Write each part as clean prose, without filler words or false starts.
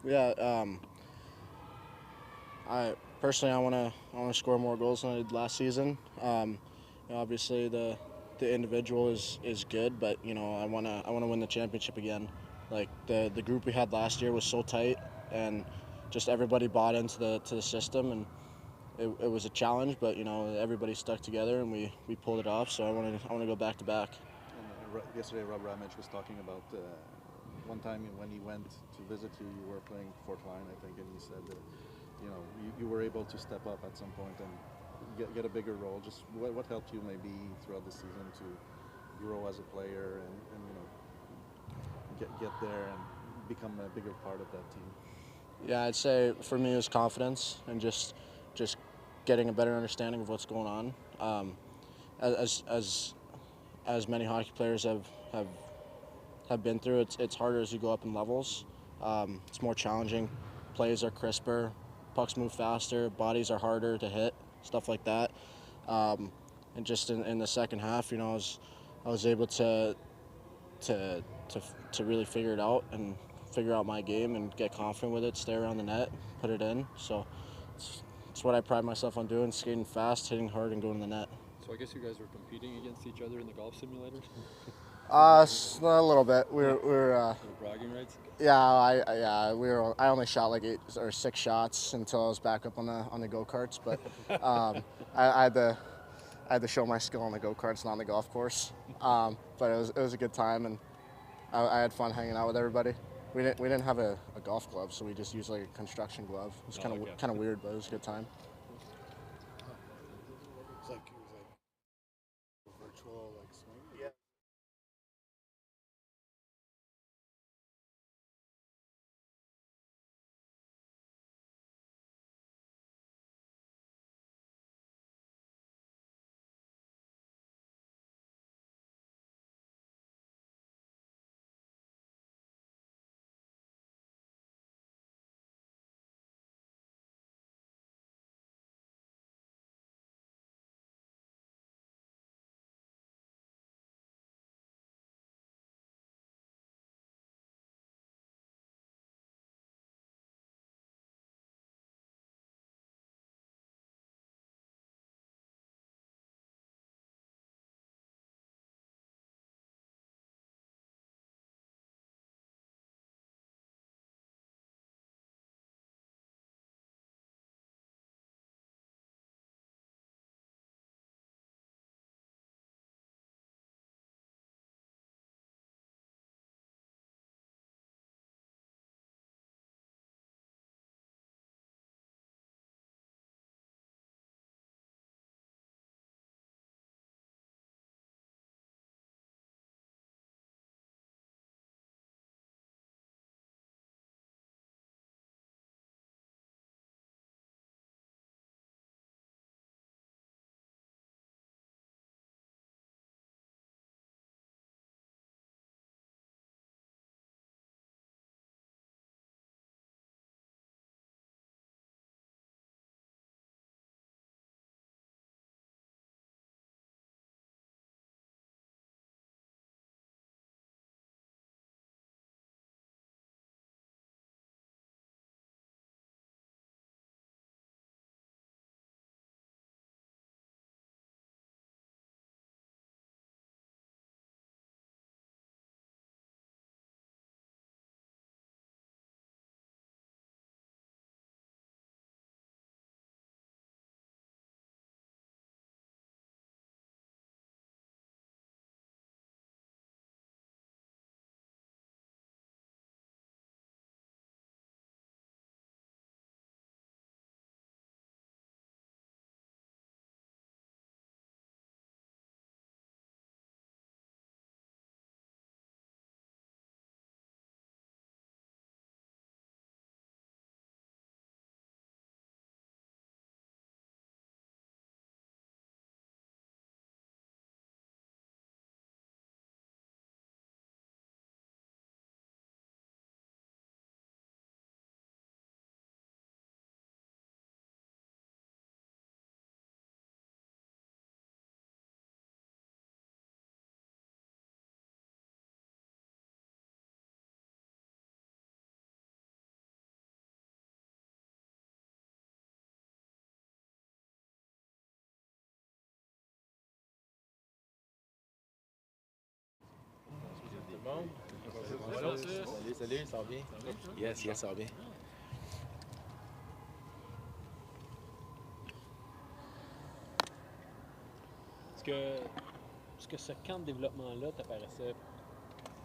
Yeah, I personally I want to score more goals than I did last season. Obviously the individual is good, but I want to win the championship again. Like the group we had last year was so tight, and just everybody bought into the system, and it was a challenge, but everybody stuck together and we pulled it off. So I want to go back to back. And yesterday, Rob Ramage was talking about one time when he went to visit you. You were playing fourth line, I think, and he said that you were able to step up at some point and get a bigger role. Just what helped you maybe throughout the season to grow as a player and get there and become a bigger part of that team. Yeah, I'd say for me it was confidence and just getting a better understanding of what's going on. As as as many hockey players have been through, it's harder as you go up in levels. It's more challenging. Plays are crisper, pucks move faster, bodies are harder to hit, stuff like that. Um, and just in the second half, I was able to to really figure it out and figure out my game and get confident with it, stay around the net, put it in. So it's what I pride myself on doing: skating fast, hitting hard, and going to the net. So I guess you guys were competing against each other in the golf simulator? A little bit. Little bragging rights? I only shot like 8 or 6 shots until I was back up on the go karts, but I had to show my skill on the go karts, not on the golf course. But it was a good time, and I had fun hanging out with everybody. We didn't have a golf glove, so we just used like a construction glove. It was Oh, kind of okay. kind of weird, but it was a good time. It was like virtual like swing. Yeah. monde? Salut, ça va bien? Yes, ça va bien. Est-ce que ce camp de développement-là t'apparaissait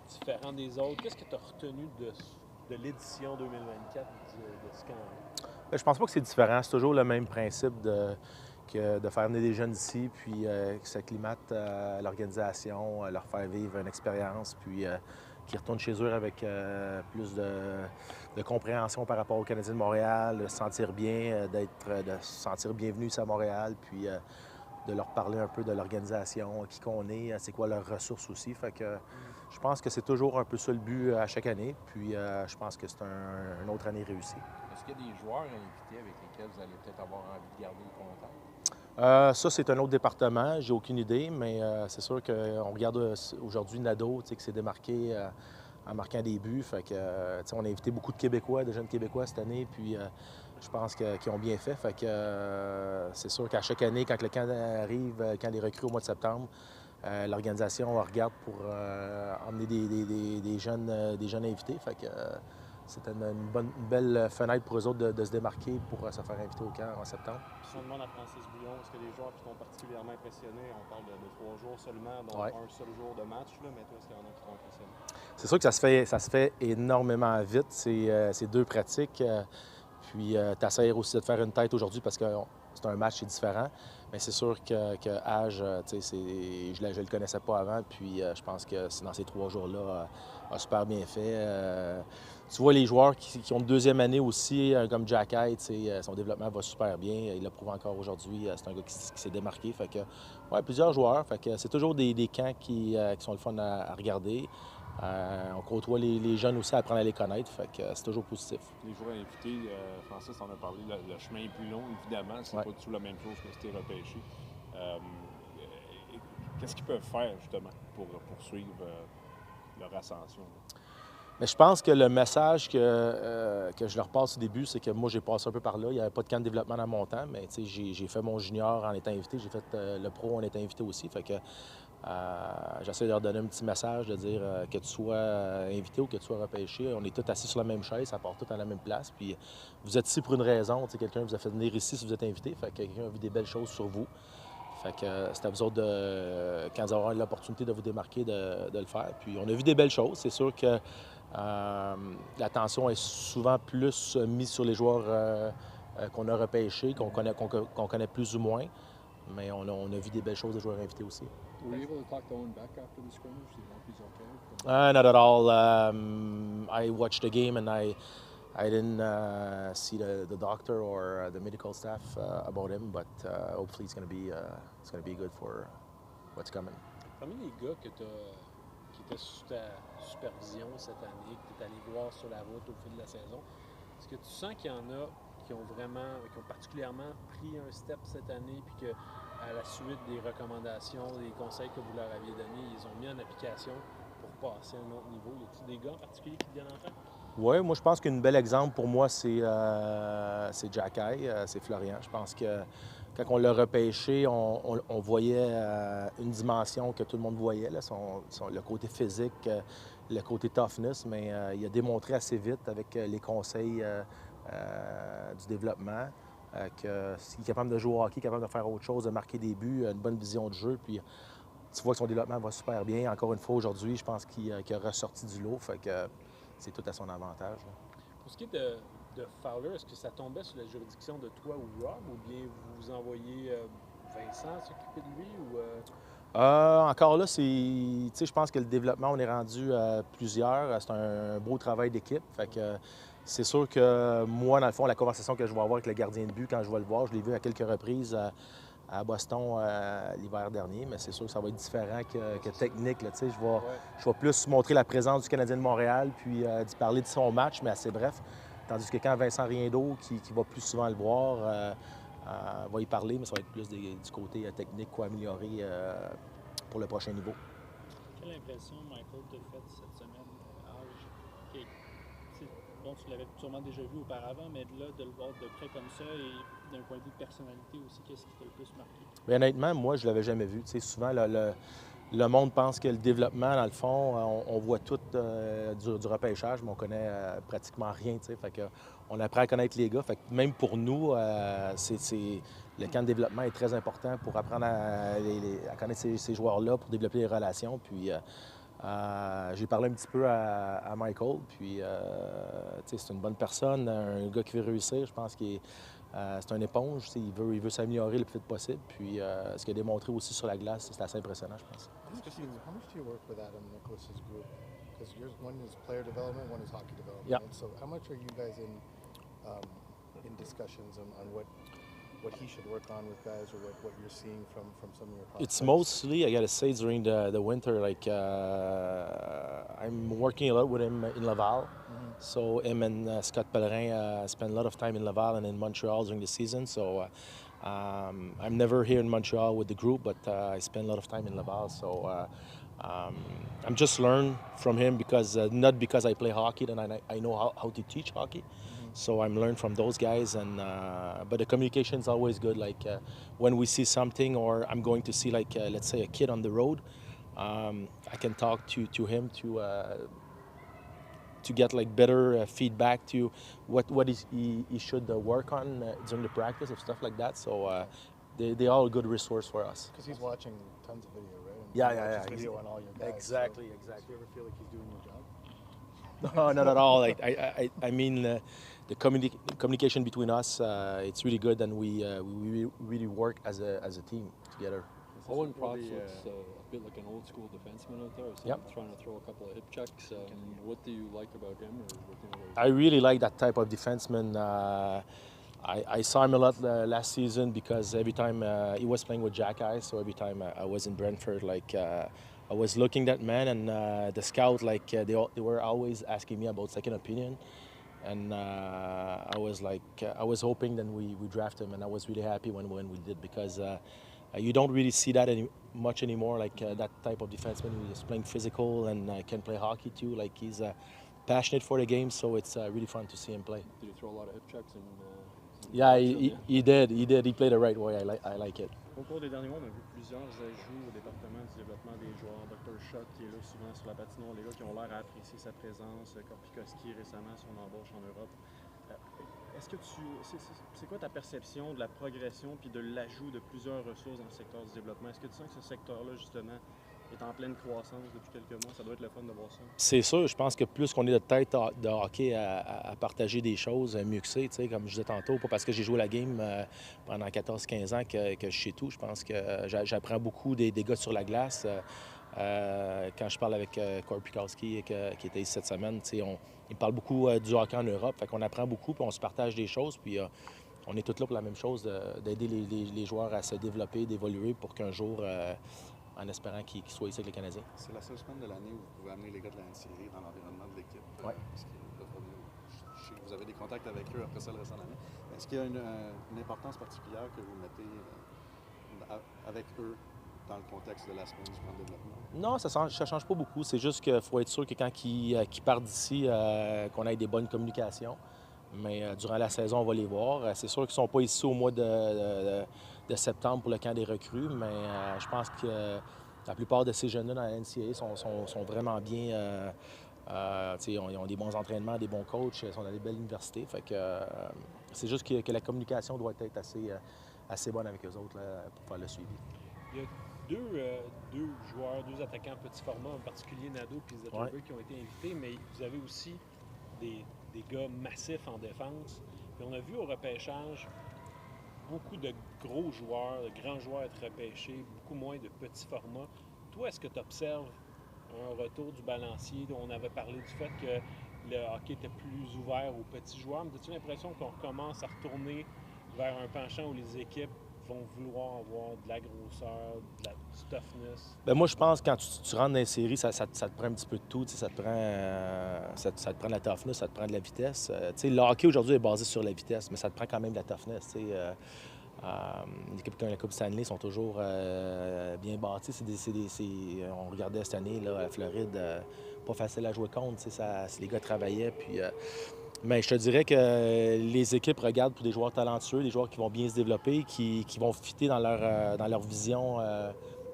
différent des autres? Qu'est-ce que tu as retenu de l'édition 2024 de ce camp-là? Je pense pas que c'est différent. C'est toujours le même principe de faire venir des jeunes ici, puis qu'ils s'acclimatent à l'organisation, leur faire vivre une expérience, puis qu'ils retournent chez eux avec plus de compréhension par rapport aux Canadiens de Montréal, de se sentir bien, de se sentir bienvenus à Montréal, puis de leur parler un peu de l'organisation, qui qu'on est, c'est quoi leurs ressources aussi. Fait que je pense que c'est toujours un peu ça le but à chaque année, puis je pense que c'est une autre année réussie. Est-ce qu'il y a des joueurs invités avec lesquels vous allez peut-être avoir envie de garder le contact? Ça, c'est un autre département. J'ai aucune idée, mais c'est sûr qu'on regarde aujourd'hui Nadeau, qui s'est démarqué en marquant des buts. Fait que, on a invité beaucoup de Québécois, de jeunes Québécois cette année, puis je pense qu'ils ont bien fait. Fait que c'est sûr qu'à chaque année, quand le camp arrive, quand les recrues au mois de septembre, l'organisation regarde pour emmener des jeunes invités. Fait que c'était une belle fenêtre pour eux autres de se démarquer pour se faire inviter au camp en septembre. Si on demande à Francis Bouillon, est-ce que les joueurs qui t'ont particulièrement impressionné, on parle de 3 jours seulement, donc Ouais. un seul jour de match, là, mais toi, est-ce qu'il y en a qui t'ont impressionné? C'est sûr que ça se fait énormément vite, ces deux pratiques. Puis tu essaies aussi de faire une tête aujourd'hui parce que c'est un match qui est différent. Mais c'est sûr que Hage, je ne le connaissais pas avant. Puis je pense que dans ces 3 jours-là, a super bien fait. Tu vois les joueurs qui ont une deuxième année aussi, comme Jack Hage, son développement va super bien. Il l'a prouvé encore aujourd'hui. C'est un gars qui s'est démarqué. Fait que, ouais, plusieurs joueurs. Fait que c'est toujours des camps qui sont le fun à regarder. On côtoie les jeunes aussi à apprendre à les connaître, fait que c'est toujours positif. Les joueurs invités, Francis en a parlé, le chemin est plus long, évidemment, c'est Ouais. pas du tout la même chose que c'était repêché. Qu'est-ce qu'ils peuvent faire, justement, pour poursuivre leur ascension? Mais je pense que le message que je leur passe au début, c'est que moi, j'ai passé un peu par là. Il n'y avait pas de camp de développement dans mon temps, mais j'ai fait mon junior en étant invité. J'ai fait le pro en étant invité aussi. Fait que j'essaie de leur donner un petit message, de dire que tu sois invité ou que tu sois repêché, on est tous assis sur la même chaise, ça part tous à la même place. Puis vous êtes ici pour une raison. Quelqu'un vous a fait venir ici si vous êtes invité. Fait que quelqu'un a vu des belles choses sur vous. Fait que c'est à vous autres, quand vous aurez l'opportunité de vous démarquer, de le faire. Puis on a vu des belles choses. C'est sûr que l'attention est souvent plus mise sur les joueurs qu'on a repêchés, qu'on connaît plus ou moins. Mais on a vu des belles choses de joueurs invités aussi. Were you able to talk to Owen back after the scrimmage? Do you know if he's okay? Not at all. I watched the game and I didn't see the doctor or the medical staff about him, but hopefully it's going to be good for what's coming. Parmi les gars qui étaient sous ta supervision cette année, que tu es allé voir sur la route au fil de la saison, est-ce que tu sens qu'il y en a qui ont particulièrement pris un step cette année, puis que à la suite des recommandations, des conseils que vous leur aviez donnés, ils ont mis en application pour passer à un autre niveau? Y a-t-il des gars en particulier qui te viennent en tête? Oui, moi je pense qu'un bel exemple pour moi, c'est Jack Hage, c'est Florian. Je pense que quand on l'a repêché, on voyait une dimension que tout le monde voyait, là, le côté physique, le côté toughness, mais il a démontré assez vite avec les conseils du développement qu'il est capable de jouer au hockey, capable de faire autre chose, de marquer des buts, une bonne vision de jeu. Puis tu vois que son développement va super bien. Encore une fois, aujourd'hui, je pense qu'il a ressorti du lot. Fait que c'est tout à son avantage. Là. Pour ce qui est de Fowler, est-ce que ça tombait sous la juridiction de toi ou Rob, ou bien vous envoyez Vincent s'occuper de lui? Ou, encore là, je pense que le développement, on est rendu à plusieurs. C'est un beau travail d'équipe. Fait que c'est sûr que moi, dans le fond, la conversation que je vais avoir avec le gardien de but quand je vais le voir, je l'ai vu à quelques reprises à Boston l'hiver dernier, mais c'est sûr que ça va être différent que technique. Là, je vais plus montrer la présence du Canadien de Montréal, puis d'y parler de son match, mais assez bref. Tandis que quand Vincent Riendeau, qui va plus souvent le voir, va y parler, mais ça va être plus du côté technique quoi améliorer pour le prochain niveau. Quelle impression, Michael, t'as faite cette semaine, Hage? Bon, tu l'avais sûrement déjà vu auparavant, mais là, de le voir de près comme ça et d'un point de vue de personnalité aussi, qu'est-ce qui t'a le plus marqué? Mais honnêtement, moi, je ne l'avais jamais vu. Souvent, le monde pense que le développement, dans le fond, on voit tout du repêchage, mais on connaît pratiquement rien, tu sais. Fait que on apprend à connaître les gars. Fait que même pour nous, le camp de développement est très important pour apprendre à connaître ces joueurs-là, pour développer les relations. Puis j'ai parlé un petit peu à Michael, puis c'est une bonne personne, un gars qui veut réussir. Je pense que c'est un éponge, il veut s'améliorer le plus vite possible. Puis ce qu'il a démontré aussi sur la glace, c'est assez impressionnant, je pense. How much do you work with Adam Nicholas's group? Because one is player development, one is hockey development. Yeah. And so how much are you guys in discussions on what he should work on with guys, or what you're seeing from some of your prospects? It's mostly, I gotta say, during the winter. Like I'm working a lot with him in Laval. So him and Scott Pellerin spend a lot of time in Laval and in Montreal during the season. So I'm never here in Montreal with the group, but I spend a lot of time in Laval. So I'm just learn from him because not because I play hockey and I know how to teach hockey. So I'm learning from those guys, and but the communication is always good. Like when we see something, or I'm going to see like let's say a kid on the road, I can talk to him to get like better feedback to what he should work on during the practice of stuff like that. So they are a good resource for us. Because he's watching tons of video, right? And Yeah, he yeah, watches yeah. video on all your guys. Exactly. So do you ever feel like he's doing your job? No, not at all. Like I mean, the communication between us, it's really good, and we really work as a team together. Owen Protz looks a bit like an old school defenseman out there. So Yep. trying to throw a couple of hip checks. What do you like about him? Or what do you know I really like that type of defenseman. I saw him a lot last season because every time he was playing with Jack Ice, so every time I was in Brentford, like I was looking at that man, and the scout, like they were always asking me about second opinion, and I was hoping that we draft him, and I was really happy when we did, because you don't really see that much anymore, like that type of defenseman who is playing physical and can play hockey too. Like he's passionate for the game, so it's really fun to see him play. Did he throw a lot of hip checks? Yeah, he did. He did. He played the right way. I like it. Au cours des derniers mois, on a vu plusieurs ajouts au département du développement des joueurs. Dr. Schott qui est là souvent sur la patinoire, les gars qui ont l'air à apprécier sa présence, Korpikoski récemment, son embauche en Europe. Est-ce que c'est quoi ta perception de la progression puis de l'ajout de plusieurs ressources dans le secteur du développement? Est-ce que tu sens que ce secteur-là, justement, est en pleine croissance depuis quelques mois? Ça doit être le fun de voir ça. C'est sûr, je pense que plus qu'on est de tête de hockey à partager des choses, mieux que c'est, tu sais, comme je disais tantôt, pas parce que j'ai joué la game pendant 14-15 ans que je sais tout. Je pense que j'apprends beaucoup des gars sur la glace. Quand je parle avec Korpikoski qui était ici cette semaine, tu sais, il parle beaucoup du hockey en Europe, fait qu'on apprend beaucoup, puis on se partage des choses, puis on est tous là pour la même chose, d'aider les joueurs à se développer, d'évoluer pour qu'un jour, en espérant qu'ils soient ici avec les Canadiens. C'est la seule semaine de l'année où vous pouvez amener les gars de la NCAA dans l'environnement de l'équipe. Ouais. Parce que je sais que vous avez des contacts avec eux après ça le restant de l'année. Est-ce qu'il y a une importance particulière que vous mettez avec eux dans le contexte de la semaine du plan de développement? Non, ça change pas beaucoup. C'est juste qu'il faut être sûr que quand ils partent d'ici, qu'on ait des bonnes communications. Mais durant la saison, on va les voir. C'est sûr qu'ils ne sont pas ici au mois de septembre pour le camp des recrues, mais je pense que la plupart de ces jeunes-là dans la NCAA sont vraiment bien. Ils ont des bons entraînements, des bons coachs, ils sont dans des belles universités. Fait que c'est juste que la communication doit être assez bonne avec eux autres là, pour faire le suivi. Il y a deux joueurs, deux attaquants petit format, en particulier Nadeau et Zetterberg, qui ont été invités, mais vous avez aussi des gars massifs en défense. Puis on a vu au repêchage beaucoup de gros joueurs, de grands joueurs être repêchés, beaucoup moins de petits formats. Toi, est-ce que tu observes un retour du balancier dont on avait parlé du fait que le hockey était plus ouvert aux petits joueurs? Mais as-tu l'impression qu'on recommence à retourner vers un penchant où les équipes vont vouloir avoir de la grosseur, du toughness? Bien, moi, je pense que quand tu rentres dans les séries, ça te prend un petit peu de tout. Ça te prend de la toughness, ça te prend de la vitesse. Le hockey aujourd'hui est basé sur la vitesse, mais ça te prend quand même de la toughness. Les équipes comme la Coupe Stanley sont toujours bien bâties. On regardait cette année là, à Floride, pas facile à jouer contre. Les gars travaillaient. Puis, mais je te dirais que les équipes regardent pour des joueurs talentueux, des joueurs qui vont bien se développer, qui vont fitter dans leur vision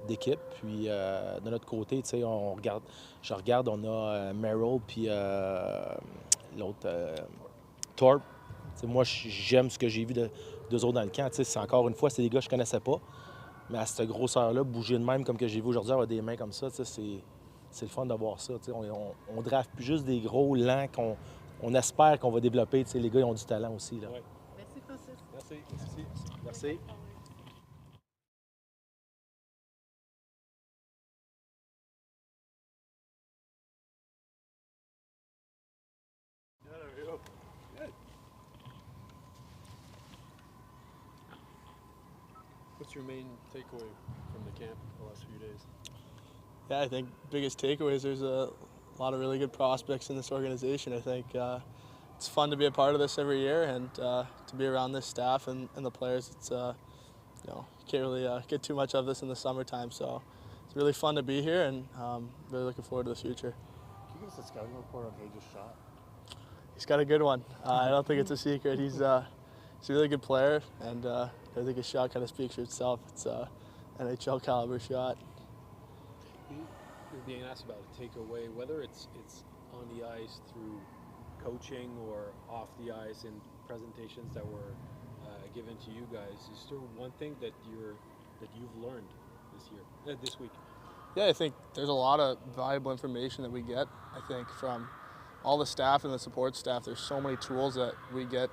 d'équipe. Puis de notre côté, tu sais, je regarde, on a Merrill puis l'autre Thorpe. T'sais, moi, j'aime ce que j'ai vu d'eux autres dans le camp. C'est encore une fois, c'est des gars que je connaissais pas. Mais à cette grosseur-là, bouger de même comme que j'ai vu aujourd'hui, avoir des mains comme ça, c'est le fun de voir ça. On draft plus juste des gros lents qu'on espère qu'on va développer. Les gars, ils ont du talent aussi. Là. Ouais. Merci, Francis. Merci. Merci. What's your main takeaway from the camp the last few days? Yeah, I think biggest takeaway is there's a lot of really good prospects in this organization. I think it's fun to be a part of this every year and to be around this staff and the players. It's you can't really get too much of this in the summertime, so it's really fun to be here and really looking forward to the future. Can you give us a scouting report on Hage's shot? He's got a good one. I don't think it's a secret. He's a really good player, and I think his shot kind of speaks for itself. It's an NHL caliber shot. You're being asked about a takeaway, whether it's on the ice through coaching or off the ice in presentations that were given to you guys. Is there one thing that you've learned this week? Yeah, I think there's a lot of valuable information that we get. I think from all the staff and the support staff, there's so many tools that we get,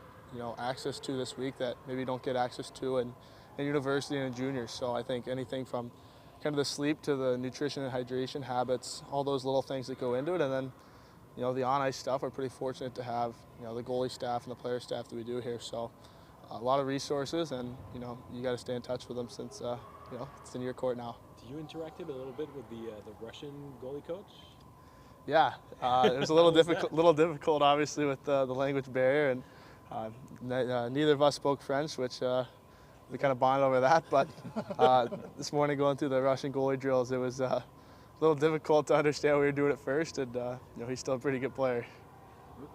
access to this week that maybe don't get access to in university and in juniors. So I think anything from kind of the sleep to the nutrition and hydration habits, all those little things that go into it, and then the on-ice stuff. We're pretty fortunate to have the goalie staff and the player staff that we do here. So a lot of resources, and you got to stay in touch with them since it's in your court now. You interacted a little bit with the Russian goalie coach? Yeah, it was a little difficult, obviously, with the language barrier, and neither of us spoke French, which we kind of bonded over that. But this morning, going through the Russian goalie drills, it was a little difficult to understand what we were doing at first, and he's still a pretty good player.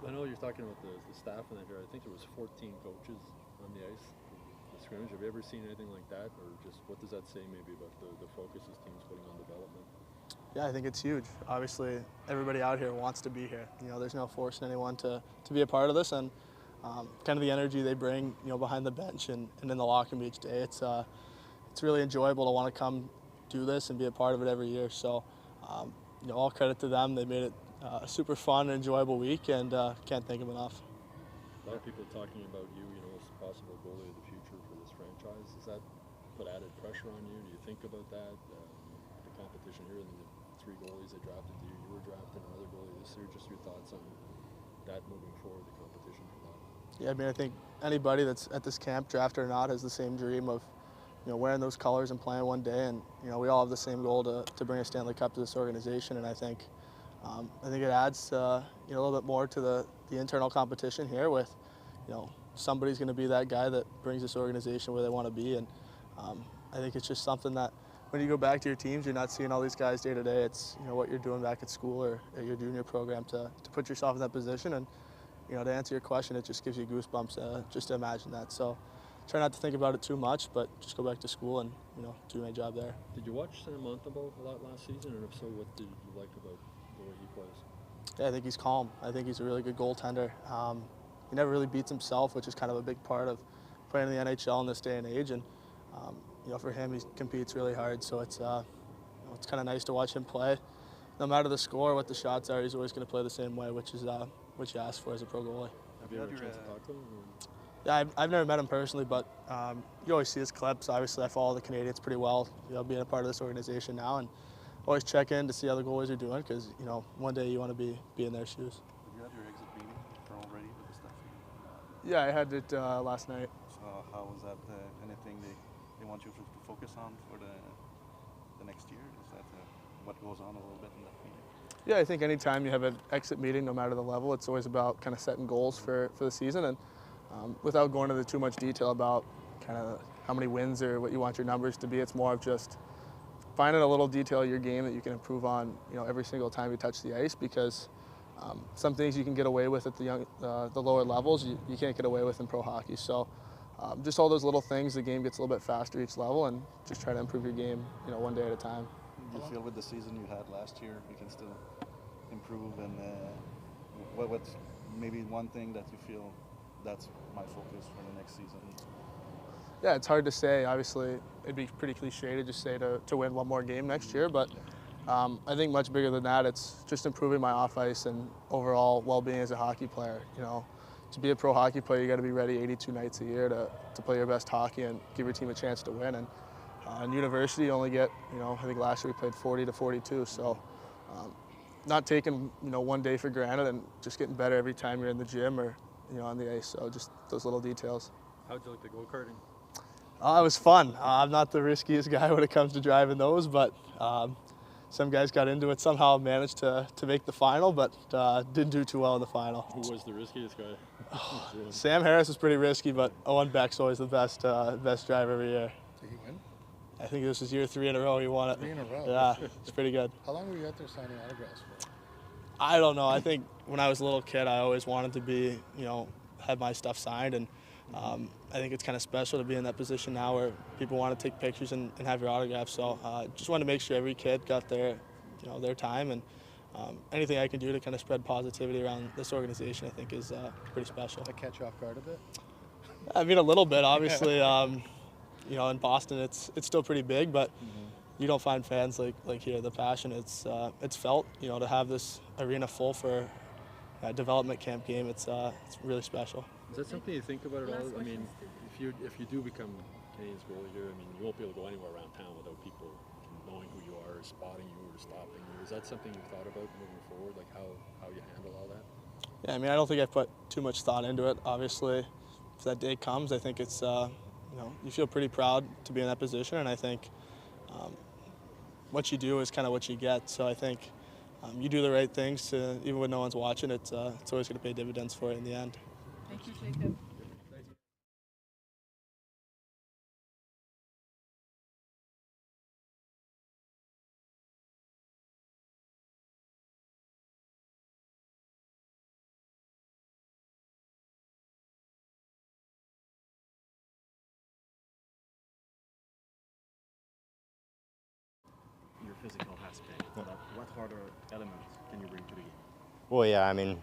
I know you're talking about the staff in there. I think there was 14 coaches on the ice. The scrimmage. Have you ever seen anything like that, or just what does that say maybe about the focus this team's putting on development? Yeah, I think it's huge. Obviously, everybody out here wants to be here. There's no forcing anyone to be a part of this, and kind of the energy they bring, behind the bench and in the locker room each day. It's really enjoyable to want to come do this and be a part of it every year. So, all credit to them. They made it a super fun and enjoyable week, and can't thank them enough. A lot of people talking about you, as a possible goalie of the future for this franchise. Does that put added pressure on you? Do you think about that? The competition here, and the 3 goalies that drafted you were drafted, another goalie this year. Just your thoughts on that moving forward, the competition for that. Yeah, I mean, I think anybody that's at this camp, drafted or not, has the same dream of, wearing those colors and playing one day. And we all have the same goal to bring a Stanley Cup to this organization. And I think it adds a little bit more to the internal competition here. With, somebody's going to be that guy that brings this organization where they want to be. And I think it's just something that when you go back to your teams, you're not seeing all these guys day to day. It's what you're doing back at school or at your junior program to put yourself in that position. And to answer your question, it just gives you goosebumps just to imagine that. So try not to think about it too much, but just go back to school and do my job there. Did you watch Sam Montembeault a lot last season, and if so, what did you like about the way he plays? Yeah, I think he's calm. I think he's a really good goaltender. He never really beats himself, which is kind of a big part of playing in the NHL in this day and age. And for him, he competes really hard. So it's kind of nice to watch him play. No matter the score, what the shots are, he's always going to play the same way, which is what you ask for as a pro goalie. Have you ever had a chance to talk to him? Yeah, I've never met him personally, but you always see his clips. Obviously, I follow the Canadiens pretty well, being a part of this organization now, and always check in to see how the goalies are doing because, one day you want to be in their shoes. Did you have your exit meeting already with the staff? Yeah, I had it last night. So how was that? Anything they want you to focus on for the next year? Is that what goes on a little bit in that meeting? Yeah, I think anytime you have an exit meeting, no matter the level, it's always about kind of setting goals for the season. And without going into too much detail about kind of how many wins or what you want your numbers to be, it's more of just finding a little detail of your game that you can improve on, every single time you touch the ice. Because some things you can get away with at the lower levels, you can't get away with in pro hockey. So just all those little things, the game gets a little bit faster each level, and just try to improve your game, one day at a time. Do you feel with the season you had last year, you can still improve? And what's maybe one thing that you feel that's my focus for the next season? Yeah, it's hard to say. Obviously, it'd be pretty cliche to just say to win one more game next year, but I think much bigger than that, it's just improving my off-ice and overall well-being as a hockey player. To be a pro hockey player, you got to be ready 82 nights a year to play your best hockey and give your team a chance to win. And in university, you only get, I think last year we played 40 to 42, so not taking, one day for granted and just getting better every time you're in the gym or, on the ice. So just those little details. How'd you like the go-karting? It was fun. I'm not the riskiest guy when it comes to driving those, but some guys got into it, somehow managed to make the final, but didn't do too well in the final. Who was the riskiest guy? Sam Harris was pretty risky, but Owen Beck's always the best driver every year. Did he win? I think this is year 3 in a row he won it. 3 in a row? Yeah, it's pretty good. How long were you out there signing autographs for? I don't know. I think when I was a little kid, I always wanted to be, have my stuff signed, and I think it's kind of special to be in that position now where people want to take pictures and have your autograph. So just wanted to make sure every kid got their time, and anything I can do to kind of spread positivity around this organization, I think, is pretty special. Did I catch you off guard a bit? I mean, a little bit, obviously. In Boston, it's still pretty big, but you don't find fans like here. The passion, it's felt. To have this arena full for a development camp game, it's really special. Is that something you think about at all? I mean, if you do become Canadiens goalie here, I mean, you won't be able to go anywhere around town without people knowing who you are, spotting you, or stopping you. Is that something you've thought about moving forward, like how you handle all that? Yeah, I mean, I don't think I've put too much thought into it. Obviously, if that day comes, I think it's you feel pretty proud to be in that position, and I think what you do is kind of what you get. So I think you do the right things to, even when no one's watching, it's always going to pay dividends for it in the end. Thank you, Jacob. Your physical aspect, but what harder elements can you bring to the game? Well, yeah, I mean,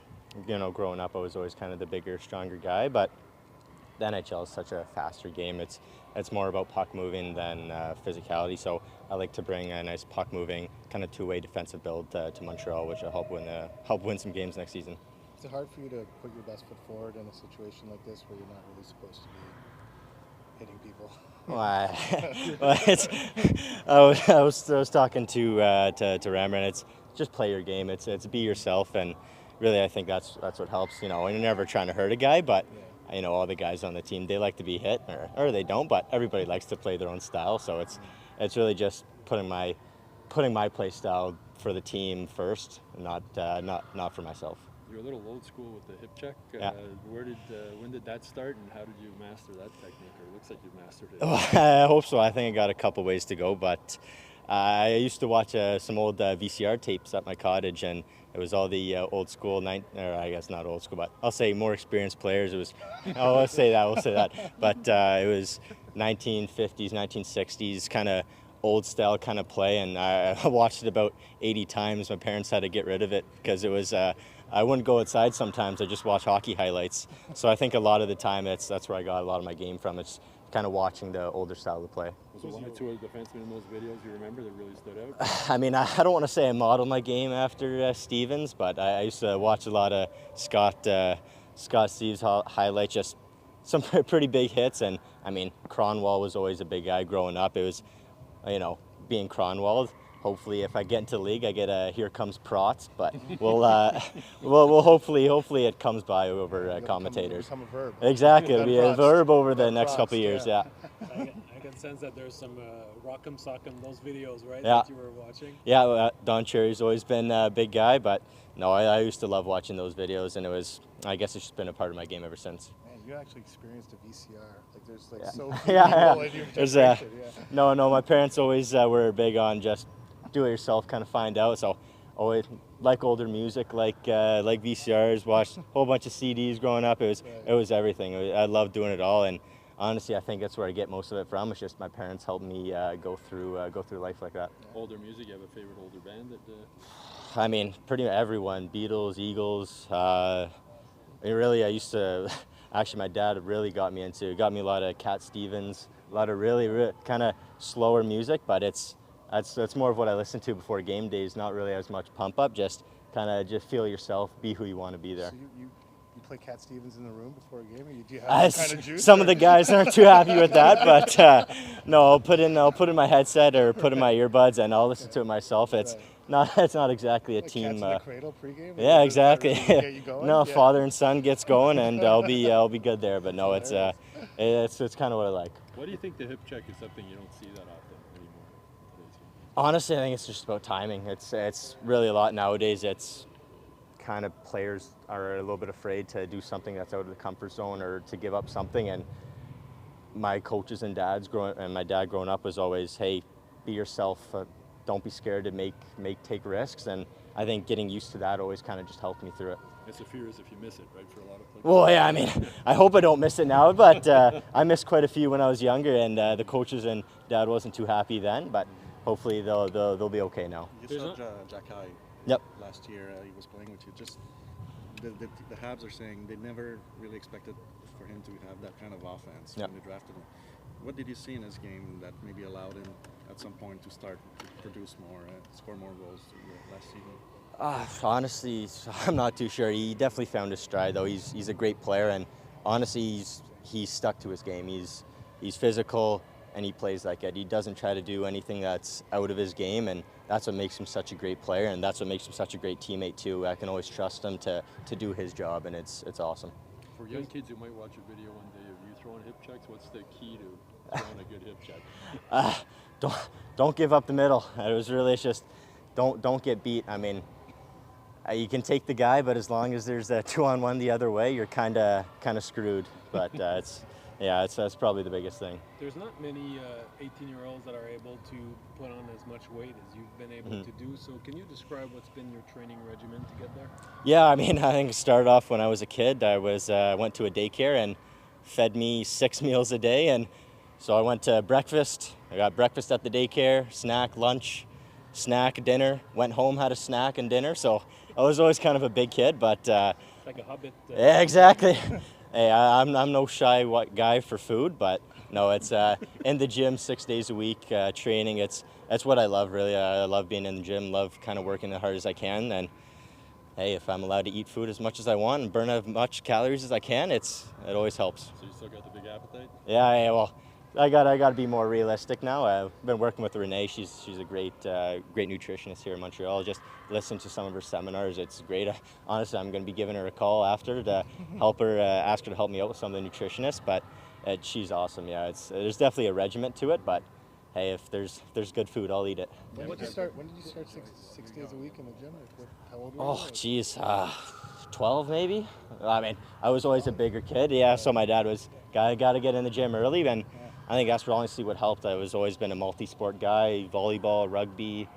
growing up, I was always kind of the bigger, stronger guy, but the NHL is such a faster game. It's more about puck moving than physicality, so I like to bring a nice puck moving, kind of two-way defensive build to Montreal, which will help win some games next season. Is it hard for you to put your best foot forward in a situation like this where you're not really supposed to be hitting people? Well, I was talking to Rammer, and it's just play your game. It's be yourself, and really I think that's what helps. And you're never trying to hurt a guy, but all the guys on the team, they like to be hit, or they don't, but everybody likes to play their own style. So it's really just putting my play style for the team first, not for myself. You're a little old school with the hip check. Yeah. When did that start, and how did you master that technique? Or it looks like you've mastered it. Well, I hope so. I think I got a couple ways to go, but I used to watch some old VCR tapes at my cottage, and it was all the old school, or I guess not old school, but I'll say more experienced players. It was, we'll say that. But it was 1950s, 1960s kind of old style kind of play, and I watched it about 80 times. My parents had to get rid of it because it was. I wouldn't go outside sometimes. I just watch hockey highlights. So I think a lot of the time that's where I got a lot of my game from. It's kind of watching the older style of play. Was there one or two defensemen in those videos you remember that really stood out? I mean, I don't want to say I modeled my game after Stevens, but I used to watch a lot of Scott Steves highlights, just some pretty big hits. And I mean, Cronwall was always a big guy growing up. It was, being Cronwall. Hopefully, if I get into the league, I get a "Here Comes Protz," but we'll hopefully it comes by over commentators. Become a verb. Exactly, it'll be a verb over the next couple of years. Yeah. I can sense that there's some rock'em sock'em those videos, right? Yeah. That you were watching. Yeah, Don Cherry's always been a big guy, but no, I used to love watching those videos, and I guess it's just been a part of my game ever since. Man, you actually experienced a VCR. Like there's like Yeah. so few Yeah. people in your There's generation. No, my parents always were big on just do it yourself, kind of find out. So always like older music, like VCRs, watched a whole bunch of CDs growing up. It was everything. I loved doing it all, and honestly, I think that's where I get most of it from. It's just my parents helped me go through life like that. Older music, you have a favorite older band that? I mean, pretty much everyone. Beatles, Eagles. I used to. Actually, my dad really got me a lot of Cat Stevens, a lot of really kind of slower music. But that's more of what I listen to before game days. Not really as much pump up. Just kind of just feel yourself, be who you want to be there. So you play Cat Stevens in the room before a game, or do you have that kind of juice? Some of the guys aren't too happy with that, but no, I'll put in my headset or put in my earbuds and I'll listen to it myself. It's not exactly a like team. Cats in the Cradle pregame. Yeah, exactly. Really get you going? No, yeah. father and son gets going, and I'll be good there. But no, it's kind of what I like. Why do you think the hip check is something you don't see that often anymore? Honestly, I think it's just about timing. It's really a lot nowadays. It's kind of players are a little bit afraid to do something that's out of the comfort zone or to give up something. And my coaches and my dad growing up was always, hey, be yourself. Don't be scared to take risks. And I think getting used to that always kind of just helped me through it. It's the fear is if you miss it, right, for a lot of players. Well, yeah, I mean, I hope I don't miss it now, but I missed quite a few when I was younger, and the coaches and dad wasn't too happy then, but hopefully they'll be okay now. You saw Jack Hage last year. He was playing with you. Just the Habs are saying they never really expected for him to have that kind of offense when they drafted him. What did you see in his game that maybe allowed him at some point to start to produce more, score more goals last season? Honestly, I'm not too sure. He definitely found his stride, though. He's a great player, and honestly, he's stuck to his game. He's physical, and he plays like it. He doesn't try to do anything that's out of his game, and that's what makes him such a great player, and that's what makes him such a great teammate too. I can always trust him to do his job, and it's awesome. For young kids who might watch a video one day of you throwing hip checks, what's the key to throwing a good hip check? Don't give up the middle. It's just don't get beat. I mean, you can take the guy, but as long as there's a 2-on-1 the other way, you're kind of screwed. But that's probably the biggest thing. There's not many 18-year-olds that are able to put on as much weight as you've been able to do. So can you describe what's been your training regimen to get there? Yeah, I mean, I think it started off when I was a kid. I went to a daycare and fed me 6 meals a day, and so I went to breakfast. I got breakfast at the daycare, snack, lunch, snack, dinner. Went home, had a snack and dinner. So I was always kind of a big kid, but like a hobbit. Yeah, exactly. Hey, I'm no shy guy for food, but no, it's in the gym 6 days a week, training. That's what I love, really. I love being in the gym, love kind of working as hard as I can, and hey, if I'm allowed to eat food as much as I want and burn as much calories as I can, it always helps. So you still got the big appetite? Yeah, well, I got to be more realistic now. I've been working with Renee. She's a great nutritionist here in Montreal. Just listen to some of her seminars. It's great. Honestly, I'm going to be giving her a call after to help her, ask her to help me out with some of the nutritionists. But she's awesome. Yeah, there's definitely a regiment to it. But hey, if there's good food, I'll eat it. When did you start 6 days a week in the gym? How old were you? Oh, geez, 12 maybe. I mean, I was always a bigger kid. Yeah, so my dad was got to get in the gym early, and I think that's honestly what helped. I was always been a multi-sport guy: volleyball, rugby,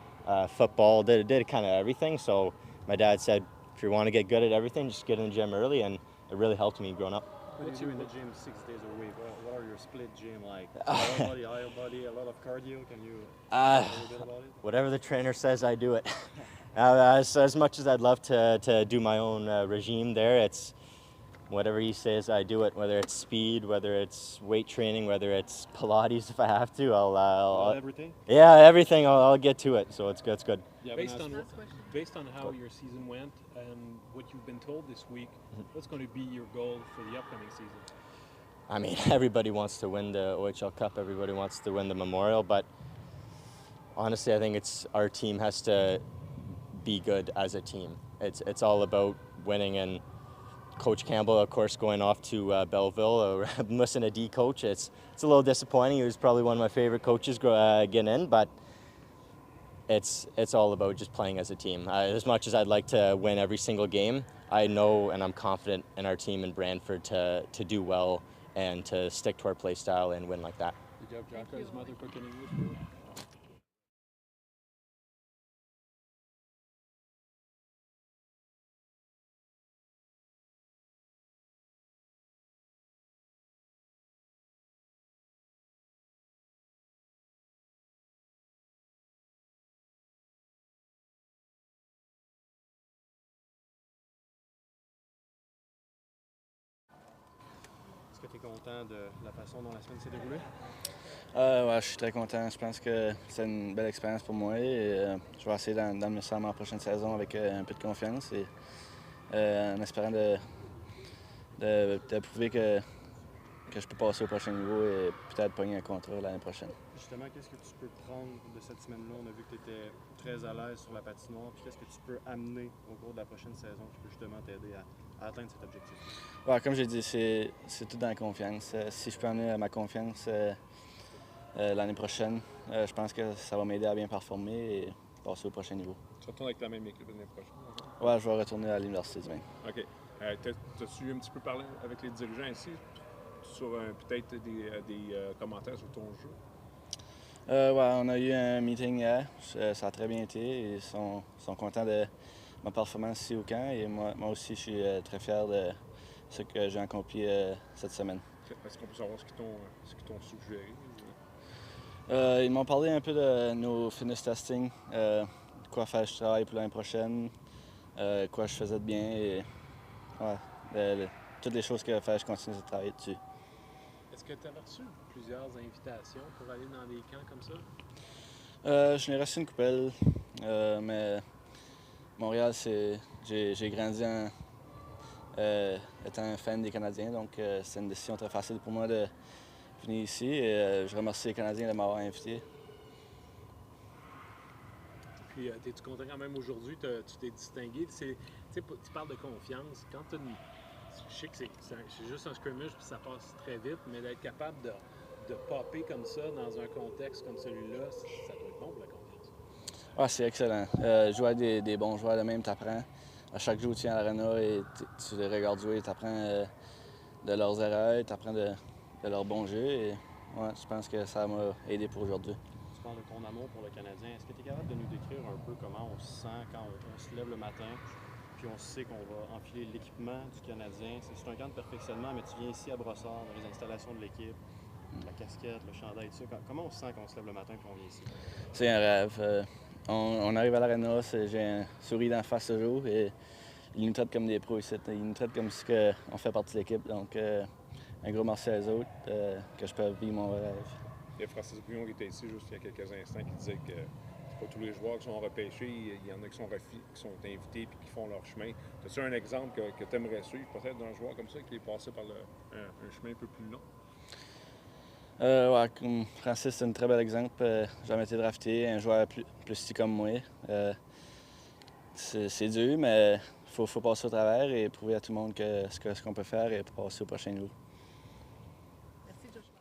football. Did kind of everything. So my dad said, if you want to get good at everything, just get in the gym early, and it really helped me growing up. What's you in the gym 6 days a week? What are your split gym like? Lower body, higher body, a lot of cardio. Can you tell a little bit about it? Whatever the trainer says, I do it. As much as I'd love to do my own regime there, it's whatever he says, I do it. Whether it's speed, whether it's weight training, whether it's Pilates, if I have to, I'll everything. Yeah, everything. I'll get to it. So it's good. Yeah, based on how your season went and what you've been told this week, what's going to be your goal for the upcoming season? I mean, everybody wants to win the OHL Cup. Everybody wants to win the Memorial. But honestly, I think our team has to be good as a team. It's all about winning. And Coach Campbell, of course, going off to Belleville, missing a D coach. It's a little disappointing. He was probably one of my favorite coaches getting in, but it's all about just playing as a team. As much as I'd like to win every single game, I know and I'm confident in our team in Brantford to do well and to stick to our play style and win like that. Did you have Jacka's mother cooking English food? que tu es content de la façon dont la semaine s'est déroulée? Ouais, je suis très content. Je pense que c'est une belle expérience pour moi et je vais essayer d'amener ça à ma prochaine saison avec un peu de confiance et en espérant de prouver que je peux passer au prochain niveau et peut-être pogner un contrat l'année prochaine. Justement, qu'est-ce que tu peux prendre de cette semaine-là? On a vu que tu étais très à l'aise sur la patinoire. Puis qu'est-ce que tu peux amener au cours de la prochaine saison qui peut justement t'aider à atteindre cet objectif? Ouais, comme j'ai dit, c'est tout dans la confiance. Si je peux amener ma confiance l'année prochaine, je pense que ça va m'aider à bien performer et passer au prochain niveau. Tu retournes avec la même équipe l'année prochaine? Ouais, je vais retourner à l'université demain. OK. T'as-tu un petit peu parlé avec les dirigeants ici sur peut-être des commentaires sur ton jeu? Ouais, on a eu un meeting hier. Ça a très bien été et ils sont contents de ma performance ici au camp. Et moi aussi, je suis très fier de ce que j'ai accompli cette semaine. Est-ce qu'on peut savoir ce qu'ils t'ont suggéré? Ils m'ont parlé un peu de nos fitness testing, quoi faire je travaille pour l'année prochaine, quoi je faisais de bien et ouais, toutes les choses que faire je continue de travailler dessus. Est-ce que tu avais reçu plusieurs invitations pour aller dans des camps comme ça? Je n'ai reçu une coupelle, mais Montréal, j'ai grandi étant un fan des Canadiens, donc c'est une décision très facile pour moi de venir ici et je remercie les Canadiens de m'avoir invité. Puis, es-tu content quand même aujourd'hui? Tu t'es distingué. Tu parles de confiance. Quand tu je sais que c'est juste un scrimmage puis ça passe très vite, mais d'être capable de popper comme ça dans un contexte comme celui-là, ça doit être bon pour la confiance. Ah, c'est excellent. Jouer avec des bons joueurs de même, tu apprends. À chaque jour, tu viens à l'arena et tu les regardes jouer, tu apprends de leurs erreurs, tu apprends de leur bon jeu. Et ouais, je pense que ça m'a aidé pour aujourd'hui. Tu parles de ton amour pour le Canadien. Est-ce que tu es capable de nous décrire un peu comment on se sent quand on se lève le matin, puis on sait qu'on va enfiler l'équipement du Canadien? C'est un camp de perfectionnement, mais tu viens ici à Brossard, dans les installations de l'équipe, la casquette, le chandail, tout ça. Comment on se sent quand on se lève le matin et qu'on vient ici? C'est un rêve. On arrive à l'aréna, j'ai un sourire d'en face toujours et ils nous traitent comme des pros ici. Ils nous traitent comme si on fait partie de l'équipe. Donc, un gros merci à eux autres que je peux vivre mon rêve. Il y a Francis Bouillon qui était ici juste il y a quelques instants qui disait que c'est pas tous les joueurs qui sont repêchés. Il y en a qui sont invités et qui font leur chemin. As-tu un exemple que tu aimerais suivre peut-être d'un joueur comme ça qui est passé par un chemin un peu plus long? Ouais, comme Francis, c'est un très bel exemple. J'ai jamais été drafté, un joueur plus petit comme moi. C'est dur, mais il faut passer au travers et prouver à tout le monde ce qu'on peut faire et passer au prochain niveau. Merci, Joshua.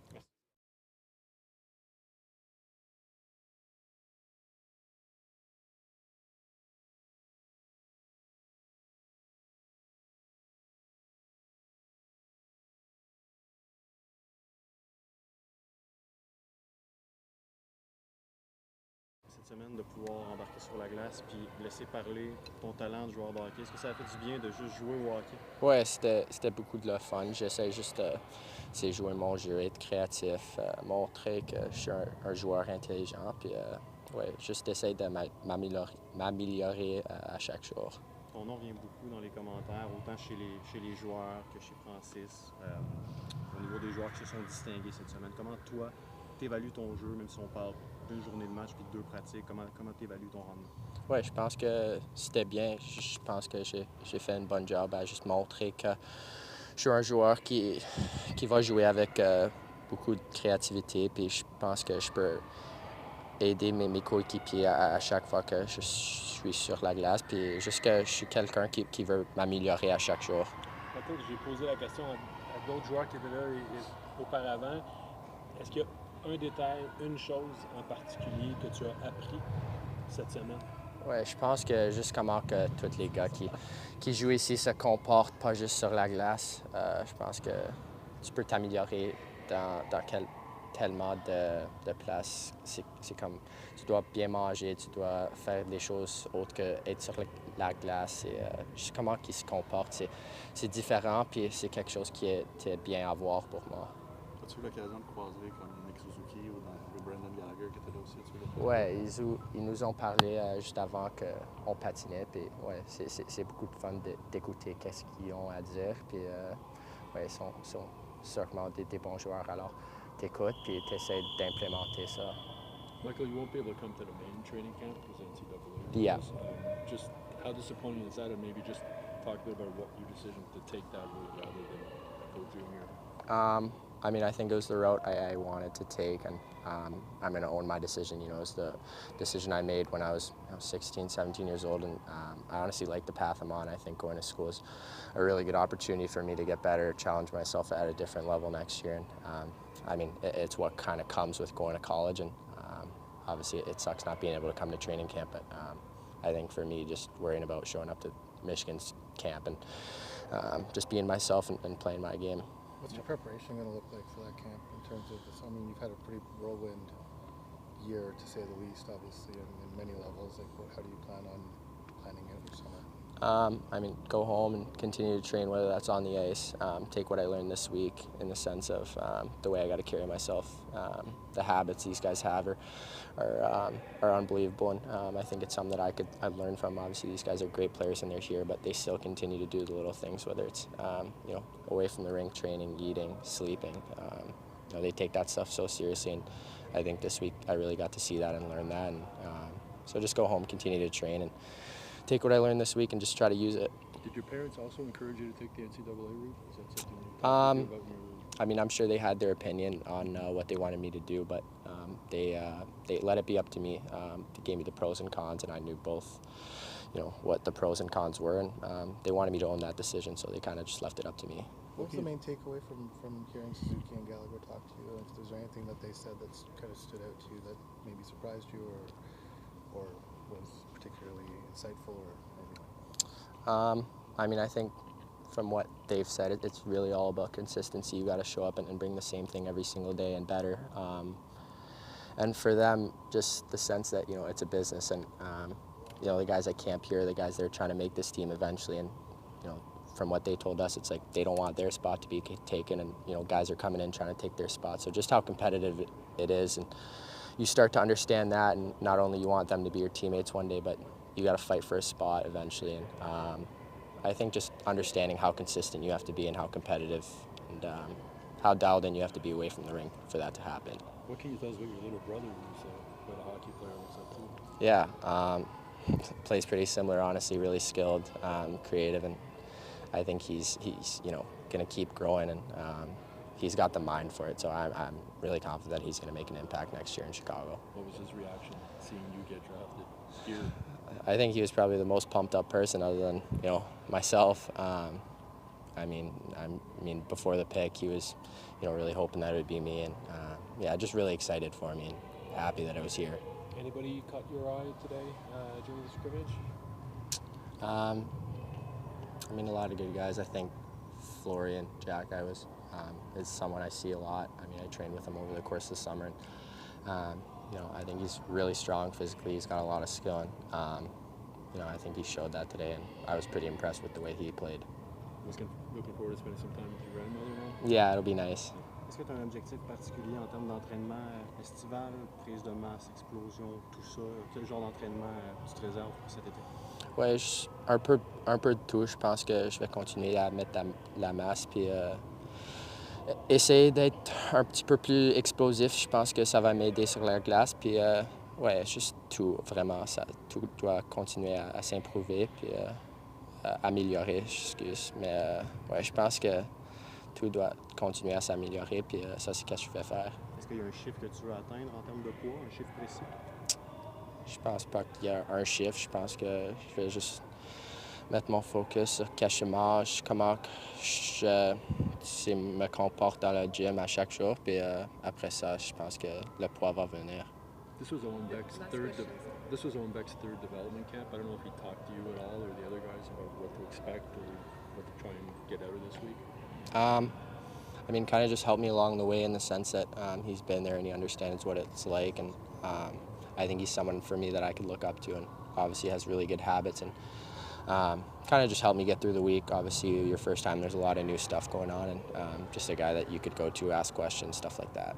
Cette semaine de pouvoir embarquer sur la glace puis laisser parler ton talent de joueur de hockey. Est-ce que ça a fait du bien de juste jouer au hockey? Ouais, c'était beaucoup de la fun. J'essaie juste de jouer mon jeu, être créatif, montrer que je suis un joueur intelligent, puis ouais, juste essayer de m'améliorer à chaque jour. Ton nom vient beaucoup dans les commentaires, autant chez les joueurs que chez Francis, au niveau des joueurs qui se sont distingués cette semaine. Comment toi, tu évalues ton jeu, même si on parle d'une journée de match puis de 2 pratiques, comment tu évalues ton rendement? Oui, je pense que c'était bien. Je pense que j'ai fait un bon job à juste montrer que je suis un joueur qui va jouer avec beaucoup de créativité, puis je pense que je peux aider mes coéquipiers à chaque fois que je suis sur la glace, puis juste que je suis quelqu'un qui veut m'améliorer à chaque jour. J'ai posé la question à d'autres joueurs qui étaient là auparavant. Est-ce qu'il y a un détail, une chose en particulier que tu as appris cette semaine? Oui, je pense que juste comment que tous les gars qui jouent ici se comportent, pas juste sur la glace. Je pense que tu peux t'améliorer dans tellement de places. C'est comme, tu dois bien manger, tu dois faire des choses autres qu'être sur la glace. Et, juste comment ils se comportent, c'est différent, puis c'est quelque chose qui était bien à voir pour moi. As-tu eu l'occasion de croiser comme Nick Suzuki ou le Brendan Gallagher qui était là aussi? Oui, ils nous ont parlé juste avant qu'on patinait. Puis ouais, c'est beaucoup de fun d'écouter qu'est-ce qu'ils ont à dire. Puis ouais, sont sûrement des bons joueurs. Alors, t'écoutes puis t'essaies d'implémenter ça. Michael, you won't be able to come to the main training camp because NCAA. Yeah. Just how disappointing is that, and maybe just talk a bit about what your decision to take that route rather than go junior. I mean, I think it was the route I wanted to take, and I'm going to own my decision. You know, it was the decision I made when I was 16, 17 years old, and I honestly like the path I'm on. I think going to school is a really good opportunity for me to get better, challenge myself at a different level next year. And I mean, it's what kind of comes with going to college, and obviously it sucks not being able to come to training camp, but I think for me, just worrying about showing up to Michigan's camp and just being myself and playing my game. What's your preparation going to look like for that camp in terms of this? I mean, you've had a pretty whirlwind year, to say the least, obviously, in many levels. Like, how do you plan on planning out your summer? I mean, go home and continue to train, whether that's on the ice. Take what I learned this week in the sense of the way I got to carry myself. The habits these guys have are unbelievable, and I think it's something that I've learned from. Obviously, these guys are great players and they're here, but they still continue to do the little things, whether it's you know, away from the rink, training, eating, sleeping. You know, they take that stuff so seriously, and I think this week I really got to see that and learn that. And so just go home, continue to train, and take what I learned this week and just try to use it. Did your parents also encourage you to take the NCAA route? Is that something you talked about your... I mean, I'm sure they had their opinion on what they wanted me to do, but they let it be up to me. They gave me the pros and cons, and I knew both, you know, what the pros and cons were, and they wanted me to own that decision, so they kind of just left it up to me. What was the main takeaway from hearing Suzuki and Gallagher talk to you? Is there anything that they said that's kind of stood out to you that maybe surprised you or was particularly insightful, or maybe? I mean, I think from what they've said, it's really all about consistency. You got to show up and bring the same thing every single day and better. And for them, just the sense that, you know, it's a business, and you know, the guys at camp here, the guys that are trying to make this team eventually, and you know, from what they told us, it's like they don't want their spot to be taken, and you know, guys are coming in trying to take their spot. So just how competitive it is, and you start to understand that, and not only you want them to be your teammates one day, but you got to fight for a spot eventually. And I think just understanding how consistent you have to be and how competitive and how dialed in you have to be away from the rink for that to happen. What can you tell us about your little brother, who's quite a hockey player, looks like too? Yeah, plays pretty similar, honestly, really skilled, creative, and I think he's you know, going to keep growing, and he's got the mind for it, so I'm really confident that he's going to make an impact next year in Chicago. What was his reaction seeing you get drafted here? I think he was probably the most pumped up person other than, you know, myself. I mean, before the pick, he was, you know, really hoping that it would be me, and yeah, just really excited for me and happy that I was here. Anybody caught your eye today during the scrimmage? I mean, a lot of good guys. I think Florian Jack is someone I see a lot. I mean, I trained with him over the course of the summer, and you know, I think he's really strong physically. He's got a lot of skill, and you know, I think he showed that today, and I was pretty impressed with the way he played. Looking forward to spending some time with your grandmother now? Yeah, it'll be nice. Est-ce que tu as un objectif particulier en termes d'entraînement estival, prise de masse, explosion, tout ça? Quel genre d'entraînement tu te réserves pour cet été? Ouais, un peu de tout. Je pense que je vais continuer à mettre la masse, puis essayer d'être un petit peu plus explosif. Je pense que ça va m'aider sur la glace, puis ouais, juste tout, vraiment, tout doit continuer à s'improver, puis améliorer, excuse. Mais ouais, je pense que tout doit continuer à s'améliorer, puis ça, c'est ce que je vais faire. Est-ce qu'il y a un chiffre que tu veux atteindre en termes de poids, un chiffre précis? Je pense pas qu'il y a un chiffre. Je pense que je vais juste mettre mon focus sur ce que je mange, comment je me comporte dans le gym à chaque jour, puis après ça, je pense que le poids va venir. This was Owen Beck's third development camp. I don't know if he talked to you at all or the other guys about what to expect or what to try and get out of this week. I mean, kind of just helped me along the way in the sense that he's been there and he understands what it's like, and I think he's someone for me that I could look up to, and obviously has really good habits, and kind of just helped me get through the week. Obviously, your first time, there's a lot of new stuff going on, and just a guy that you could go to, ask questions, stuff like that.